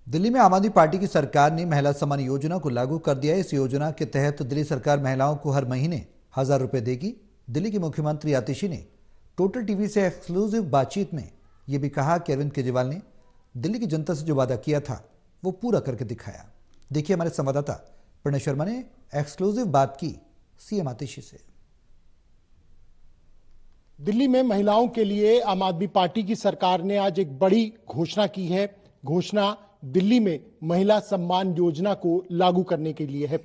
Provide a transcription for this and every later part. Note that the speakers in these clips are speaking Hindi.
दिल्ली में आम आदमी पार्टी की सरकार ने महिला सम्मान योजना को लागू कर दिया है। इस योजना के तहत दिल्ली सरकार महिलाओं को हर महीने 1,000 रुपए देगी। दिल्ली की मुख्यमंत्री आतिशी ने टोटल टीवी से एक्सक्लूसिव बातचीत में यह भी कहा कि अरविंद केजरीवाल ने दिल्ली की जनता से जो वादा किया था वो पूरा करके दिखाया। देखिए, हमारे संवाददाता प्रणय शर्मा ने एक्सक्लूसिव बात की सीएम आतिशी से। दिल्ली में महिलाओं के लिए आम आदमी पार्टी की सरकार ने आज एक बड़ी घोषणा की है। घोषणा दिल्ली में महिला सम्मान योजना को लागू करने के लिए है।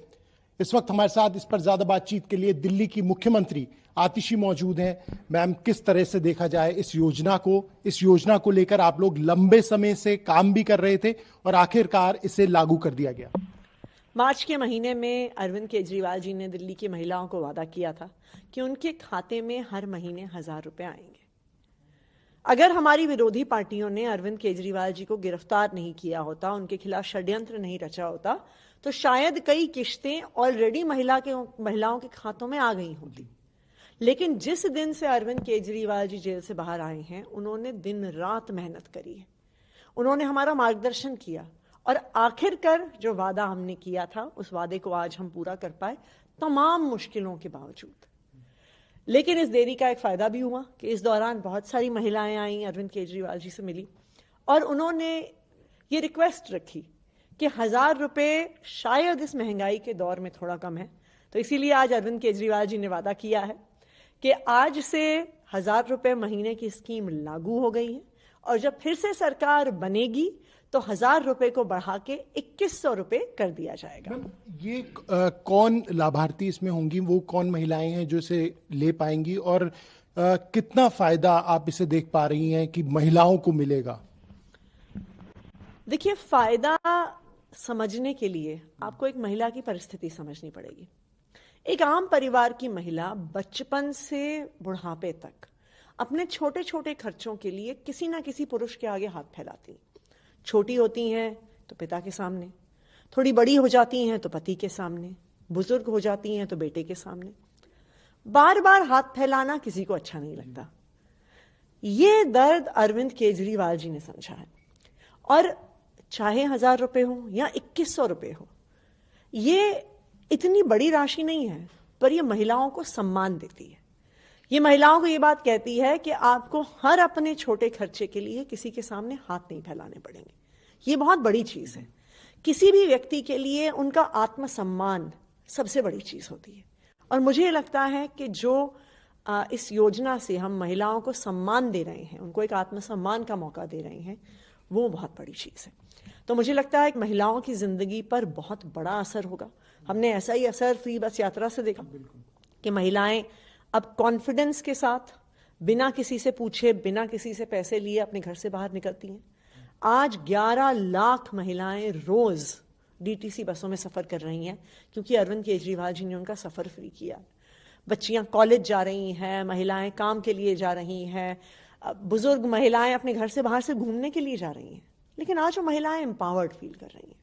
इस वक्त हमारे साथ इस पर ज्यादा बातचीत के लिए दिल्ली की मुख्यमंत्री आतिशी मौजूद हैं। मैम, किस तरह से देखा जाए इस योजना को लेकर आप लोग लंबे समय से काम भी कर रहे थे और आखिरकार इसे लागू कर दिया गया। मार्च के महीने में अरविंद केजरीवाल जी ने दिल्ली की महिलाओं को वादा किया था कि उनके खाते में हर महीने 1,000 रुपए आएंगे। अगर हमारी विरोधी पार्टियों ने अरविंद केजरीवाल जी को गिरफ्तार नहीं किया होता, उनके खिलाफ षड्यंत्र नहीं रचा होता, तो शायद कई किश्तें ऑलरेडी महिलाओं के खातों में आ गई होती। लेकिन जिस दिन से अरविंद केजरीवाल जी जेल से बाहर आए हैं, उन्होंने दिन रात मेहनत करी है। उन्होंने हमारा मार्गदर्शन किया और आखिरकार जो वादा हमने किया था उस वादे को आज हम पूरा कर पाए, तमाम मुश्किलों के बावजूद। लेकिन इस देरी का एक फायदा भी हुआ कि इस दौरान बहुत सारी महिलाएं आई, अरविंद केजरीवाल जी से मिली और उन्होंने ये रिक्वेस्ट रखी कि 1,000 रुपए शायद इस महंगाई के दौर में थोड़ा कम है। तो इसीलिए आज अरविंद केजरीवाल जी ने वादा किया है कि आज से 1,000 रुपए महीने की स्कीम लागू हो गई है और जब फिर से सरकार बनेगी तो 1,000 रुपए को बढ़ा के 2,100 रुपए कर दिया जाएगा। ये कौन लाभार्थी इसमें होंगी, वो कौन महिलाएं हैं जो इसे ले पाएंगी और कितना फायदा आप इसे देख पा रही हैं कि महिलाओं को मिलेगा? देखिए, फायदा समझने के लिए आपको एक महिला की परिस्थिति समझनी पड़ेगी। एक आम परिवार की महिला बचपन से बुढ़ापे तक अपने छोटे छोटे खर्चों के लिए किसी ना किसी पुरुष के आगे हाथ फैलाती। छोटी होती हैं तो पिता के सामने, थोड़ी बड़ी हो जाती हैं तो पति के सामने, बुजुर्ग हो जाती हैं तो बेटे के सामने। बार बार हाथ फैलाना किसी को अच्छा नहीं लगता। ये दर्द अरविंद केजरीवाल जी ने समझा है और चाहे 1,000 रुपए हो या 2,100 रुपए हो, ये इतनी बड़ी राशि नहीं है, पर यह महिलाओं को सम्मान देती है। ये महिलाओं को ये बात कहती है कि आपको हर अपने छोटे खर्चे के लिए किसी के सामने हाथ नहीं फैलाने पड़ेंगे। ये बहुत बड़ी चीज है। किसी भी व्यक्ति के लिए उनका आत्मसम्मान सबसे बड़ी चीज होती है और मुझे लगता है कि जो इस योजना से हम महिलाओं को सम्मान दे रहे हैं, उनको एक आत्मसम्मान का मौका दे रहे हैं, वो बहुत बड़ी चीज है। तो मुझे लगता है कि महिलाओं की जिंदगी पर बहुत बड़ा असर होगा। हमने ऐसा ही असर फ्री बस यात्रा से देखा कि महिलाएं अब कॉन्फिडेंस के साथ बिना किसी से पूछे, बिना किसी से पैसे लिए अपने घर से बाहर निकलती हैं। आज 11 लाख महिलाएं रोज डीटीसी बसों में सफर कर रही हैं क्योंकि अरविंद केजरीवाल जी ने उनका सफर फ्री किया। बच्चियां कॉलेज जा रही हैं, महिलाएं काम के लिए जा रही हैं, बुजुर्ग महिलाएं अपने घर से बाहर से घूमने के लिए जा रही हैं। लेकिन आज वो महिलाएं एम्पावर्ड फील कर रही हैं।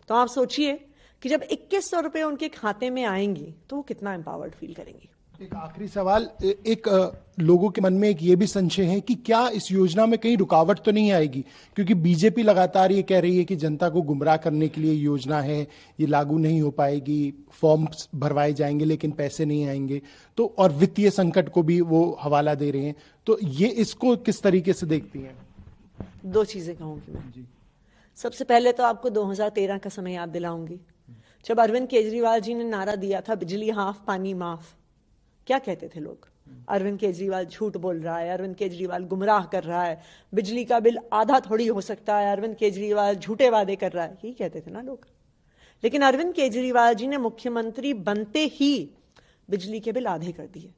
तो आप सोचिए कि जब 2,100 रुपए उनके खाते में आएंगी तो वो कितना एम्पावर्ड फील करेंगी। एक आखिरी सवाल, एक लोगों के मन में एक ये भी संशय है कि क्या इस योजना में कहीं रुकावट तो नहीं आएगी, क्योंकि बीजेपी लगातार ये कह रही है कि जनता को गुमराह करने के लिए योजना है, ये लागू नहीं हो पाएगी, फॉर्म्स भरवाए जाएंगे लेकिन पैसे नहीं आएंगे, तो और वित्तीय संकट को भी वो हवाला दे रहे हैं। तो ये इसको किस तरीके से देखती हैं? 2 चीजें कहूंगी मैं। सबसे पहले तो आपको 2013 का समय याद दिलाऊंगी, जब अरविंद केजरीवाल जी ने नारा दिया था बिजली हाफ पानी माफ। क्या कहते थे लोग? अरविंद केजरीवाल झूठ बोल रहा है, अरविंद केजरीवाल गुमराह कर रहा है, बिजली का बिल आधा थोड़ी हो सकता है, अरविंद केजरीवाल झूठे वादे कर रहा है, यही कहते थे ना लोग। लेकिन अरविंद केजरीवाल जी ने मुख्यमंत्री बनते ही बिजली के बिल आधे कर दिए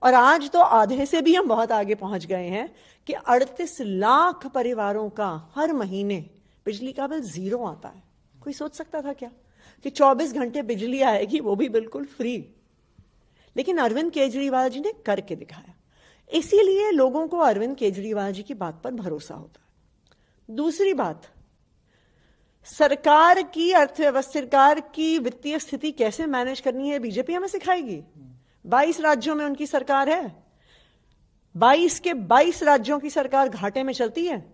और आज तो आधे से भी हम बहुत आगे पहुंच गए हैं कि 38 लाख परिवारों का हर महीने बिजली का बिल 0 आता है। कोई सोच सकता था क्या कि 24 घंटे बिजली आएगी, वो भी बिल्कुल फ्री? लेकिन अरविंद केजरीवाल जी ने करके दिखाया, इसीलिए लोगों को अरविंद केजरीवाल जी की बात पर भरोसा होता है। दूसरी बात, सरकार की अर्थव्यवस्था, सरकार की वित्तीय स्थिति कैसे मैनेज करनी है बीजेपी हमें सिखाएगी। 22 राज्यों में उनकी सरकार है, 22 के 22 राज्यों की सरकार घाटे में चलती है।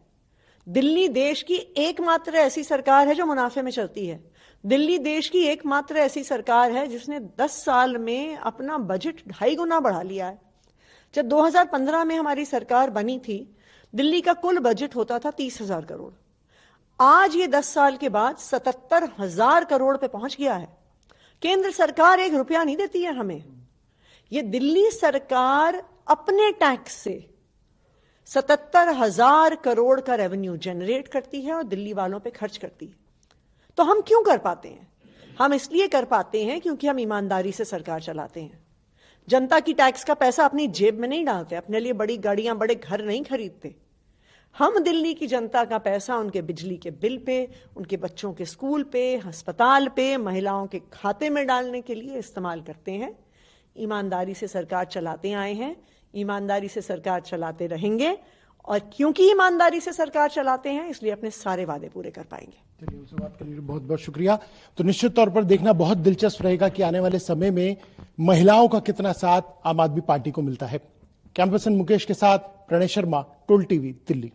दिल्ली देश की एकमात्र ऐसी सरकार है जो मुनाफे में चलती है। दिल्ली देश की एकमात्र ऐसी सरकार है जिसने 10 साल में अपना बजट 2.5 गुना बढ़ा लिया है। जब 2015 में हमारी सरकार बनी थी, दिल्ली का कुल बजट होता था 30,000 करोड़। आज ये 10 साल के बाद 77,000 करोड़ पे पहुंच गया है। केंद्र सरकार 1 रुपया नहीं देती है हमें। ये दिल्ली सरकार अपने टैक्स से 77,000 करोड़ का रेवेन्यू जनरेट करती है और दिल्ली वालों पे खर्च करती है। तो हम क्यों कर पाते हैं? हम इसलिए कर पाते हैं क्योंकि हम ईमानदारी से सरकार चलाते हैं। जनता की टैक्स का पैसा अपनी जेब में नहीं डालते, अपने लिए बड़ी गाड़ियां, बड़े घर नहीं खरीदते। हम दिल्ली की जनता का पैसा उनके बिजली के बिल पे, उनके बच्चों के स्कूल पे, अस्पताल पे, महिलाओं के खाते में डालने के लिए इस्तेमाल करते हैं। ईमानदारी से सरकार चलाते आए हैं, ईमानदारी से सरकार चलाते रहेंगे, और क्योंकि ईमानदारी से सरकार चलाते हैं इसलिए अपने सारे वादे पूरे कर पाएंगे। चलिए, उनसे बात करने के लिए बहुत बहुत शुक्रिया। तो निश्चित तौर पर देखना बहुत दिलचस्प रहेगा कि आने वाले समय में महिलाओं का कितना साथ आम आदमी पार्टी को मिलता है। कैमरा पर्सन मुकेश के साथ प्रणय शर्मा, टोल टीवी, दिल्ली।